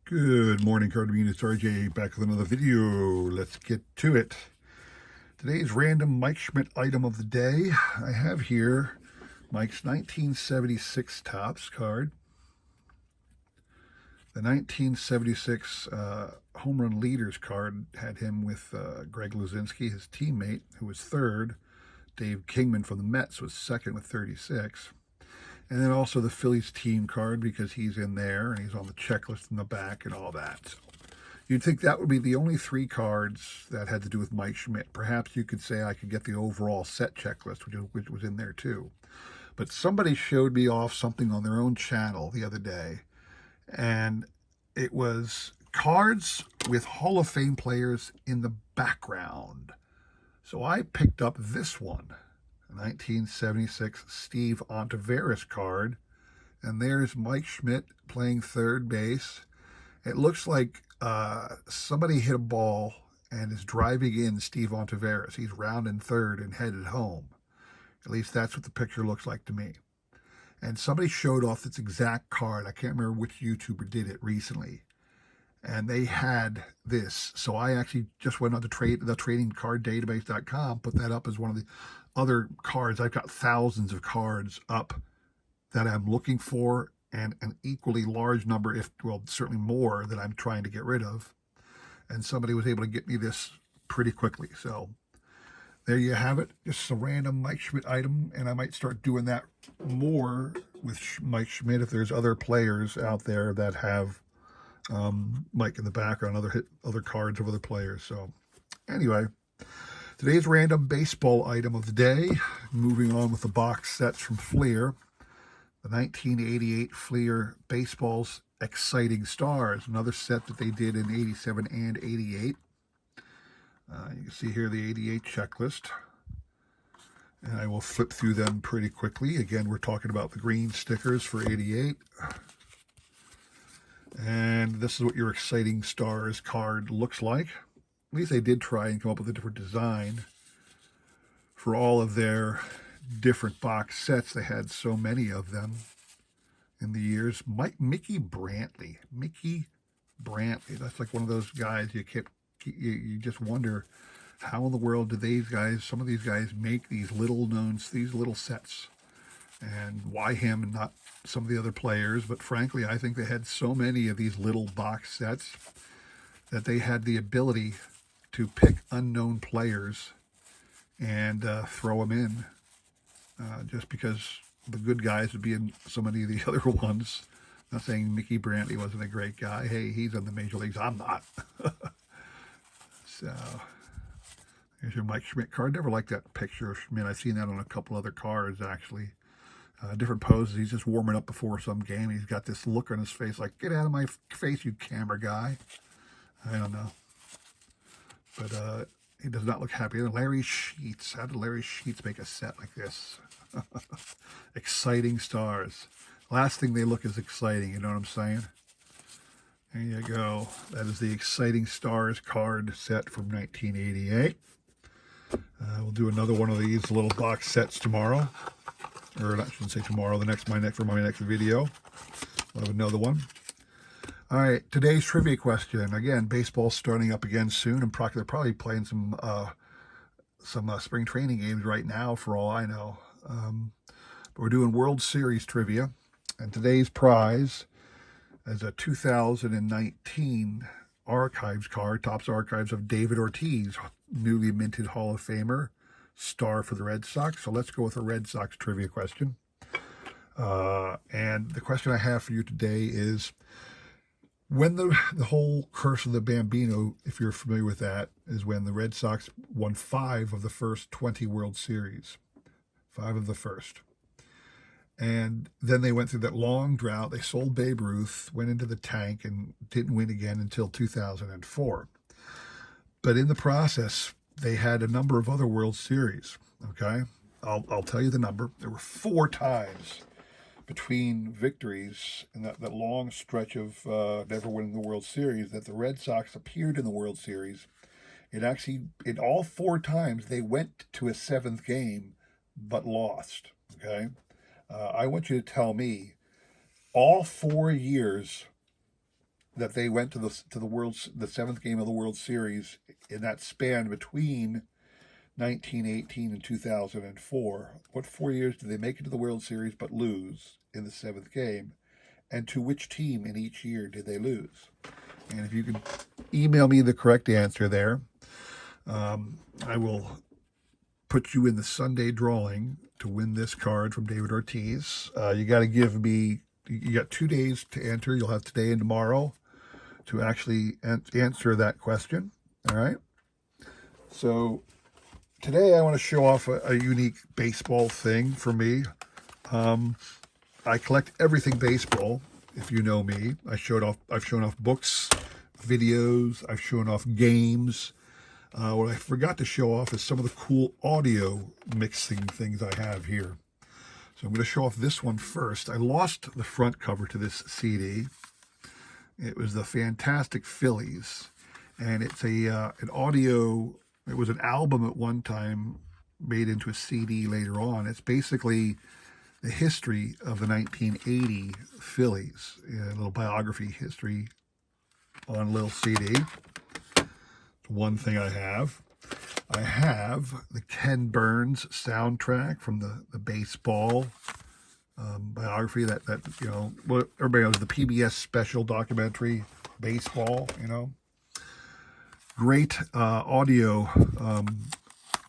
Good morning, card community. It's RJ back with another video. Let's get to it. Today's random Mike Schmidt item of the day. I have here Mike's 1976 Topps card. The 1976 Home Run Leaders card had him with Greg Luzinski, his teammate, who was third. Dave Kingman from the Mets was second with 36. And then also the Phillies team card because he's in there and he's on the checklist in the back and all that. So you'd think that would be the only three cards that had to do with Mike Schmidt. Perhaps you could say I could get the overall set checklist, which was in there too. But somebody showed me off something on their own channel the other day, and it was cards with Hall of Fame players in the background. So I picked up this one. 1976 Steve Antivirus card, and there's Mike Schmidt playing third base. It looks like somebody hit a ball and is driving in Steve Antivirus. He's rounding third and headed home. At least that's what the picture looks like to me. And somebody showed off this exact card. I can't remember which YouTuber did it recently. And they had this. So I actually just went on to the tradingcarddatabase.com, put that up as one of the other cards. I've got thousands of cards up that I'm looking for, and an equally large number, certainly more, that I'm trying to get rid of. And somebody was able to get me this pretty quickly. So there you have it. Just a random Mike Schmidt item, and I might start doing that more with Mike Schmidt if there's other players out there that have Mike in the background, other cards of other players. So anyway, today's random baseball item of the day. Moving on with the box sets from Fleer. The 1988 Fleer Baseball's Exciting Stars, another set that they did in 87 and 88. You can see here the 88 checklist. And I will flip through them pretty quickly. Again, we're talking about the green stickers for 88. And this is what your Exciting Stars card looks like. At least they did try and come up with a different design for all of their different box sets. They had so many of them in the years. Mickey Brantley. That's like one of those guys you just wonder how in the world do some of these guys make these little sets, and why him and not some of the other players. But frankly, I think they had so many of these little box sets that they had the ability to pick unknown players and throw them in, just because the good guys would be in so many of the other ones. I'm not saying Mickey Brantley wasn't a great guy. Hey, he's in the major leagues. I'm not. So here's your Mike Schmidt card. Never liked that picture of Schmidt. I've seen that on a couple other cards, actually. Different poses. He's just warming up before some game. He's got this look on his face like, get out of my face, you camera guy. I don't know. But he does not look happy. And Larry Sheets. How did Larry Sheets make a set like this? Exciting Stars. Last thing they look is exciting, you know what I'm saying? There you go. That is the Exciting Stars card set from 1988. We'll do another one of these little box sets tomorrow. Or I shouldn't say tomorrow, for my next video. I'll have another one. All right, today's trivia question. Again, baseball's starting up again soon, and they're probably playing some spring training games right now, for all I know. But we're doing World Series trivia, and today's prize is a 2019 Archives card, Topps Archives of David Ortiz, newly minted Hall of Famer, star for the Red Sox. So let's go with a Red Sox trivia question. And the question I have for you today is, when the whole Curse of the Bambino, if you're familiar with that, is when the Red Sox won 5 of the first 20 World Series. 5 of the first. And then they went through that long drought. They sold Babe Ruth, went into the tank, and didn't win again until 2004. But in the process, they had a number of other World Series, okay? I'll tell you the number. There were 4 times between victories in that long stretch of never winning the World Series that the Red Sox appeared in the World Series. In all 4 times, they went to a 7th game, but lost, okay? I want you to tell me all 4 years that they went to the seventh game of the World Series in that span between 1918 and 2004. What 4 years did they make it to the World Series but lose in the seventh game? And to which team in each year did they lose? And if you could email me the correct answer there, I will put you in the Sunday drawing to win this card from David Ortiz. You got to give me, you got 2 days to enter. You'll have today and tomorrow to actually answer that question. All right. So today I want to show off a unique baseball thing for me. I collect everything baseball. If you know me, I've shown off books, videos. I've shown off games. What I forgot to show off is some of the cool audio mixing things I have here. So I'm going to show off this one first. I lost the front cover to this CD. It was the Fantastic Phillies, and it's an audio. It was an album at one time, made into a CD later on. It's basically the history of the 1980 Phillies, a little biography history on a little CD. One thing I have the Ken Burns soundtrack from the baseball biography that you know, what everybody knows, the PBS special documentary Baseball. You know, great audio.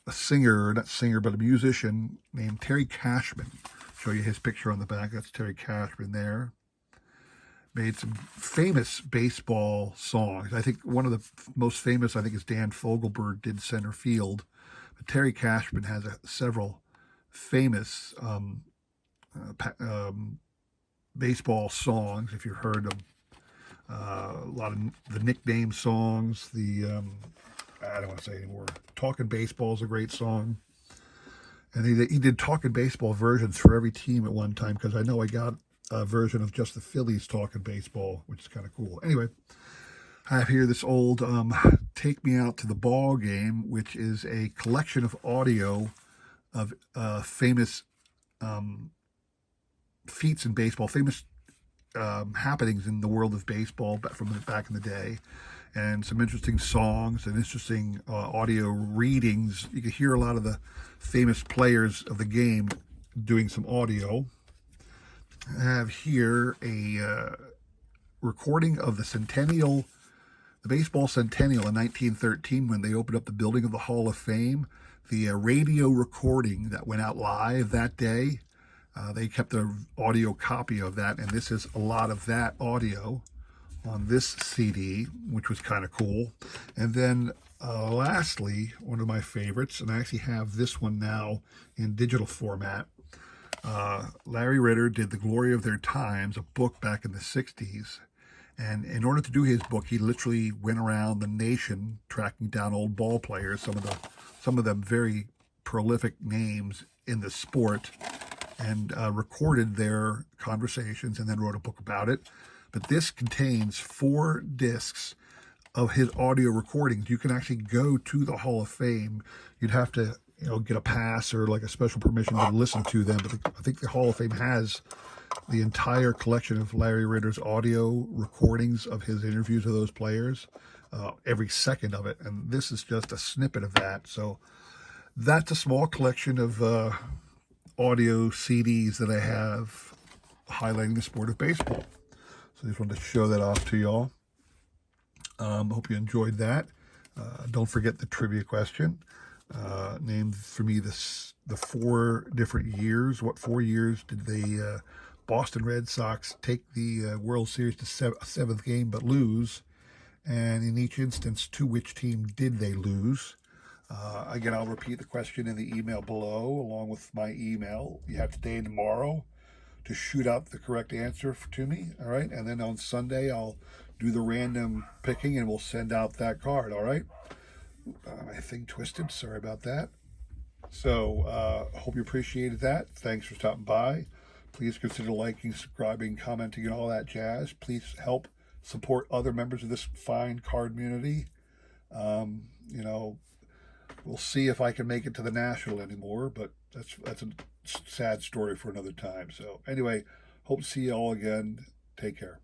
A singer, not singer, but a musician named Terry Cashman. Show you his picture on the back. That's Terry Cashman there. Made some famous baseball songs. I think one of the most famous, I think, is Dan Fogelberg did Center Field. But Terry Cashman has several famous baseball songs, if you've heard them. A lot of the nickname songs. I don't want to say anymore. Talking Baseball is a great song. And he did Talking Baseball versions for every team at one time, because I know I got a version of just the Phillies Talking Baseball, which is kind of cool. Anyway, I have here this old Take Me Out to the Ball Game, which is a collection of audio of famous feats in baseball, famous happenings in the world of baseball from back in the day, and some interesting songs and interesting audio readings. You can hear a lot of the famous players of the game doing some audio. I have here a recording of the baseball centennial in 1913, when they opened up the building of the Hall of Fame. The radio recording that went out live that day, they kept an audio copy of that, and this is a lot of that audio on this CD, which was kind of cool. And then lastly, one of my favorites, and I actually have this one now in digital format. Larry Ritter did The Glory of Their Times, a book back in the 60s. And in order to do his book, he literally went around the nation tracking down old ball players, some of them very prolific names in the sport, and recorded their conversations and then wrote a book about it. But this contains 4 discs of his audio recordings. You can actually go to the Hall of Fame. You'd have to, get a pass or like a special permission to listen to them. But I think the Hall of Fame has the entire collection of Larry Ritter's audio recordings of his interviews with those players, every second of it. And this is just a snippet of that. So that's a small collection of audio CDs that I have highlighting the sport of baseball. So I just wanted to show that off to y'all. Hope you enjoyed that. Don't forget the trivia question. Named for me the 4 different years. What 4 years did the Boston Red Sox take the World Series to 7th game but lose? And in each instance, to which team did they lose? Again, I'll repeat the question in the email below, along with my email. You have today and tomorrow to shoot out the correct answer to me, all right? And then on Sunday, I'll do the random picking, and we'll send out that card, all right? My thing twisted, sorry about that. So, hope you appreciated that. Thanks for stopping by. Please consider liking, subscribing, commenting, and all that jazz. Please help support other members of this fine card community. We'll see if I can make it to the National anymore, but that's a sad story for another time. So anyway, hope to see you all again. Take care.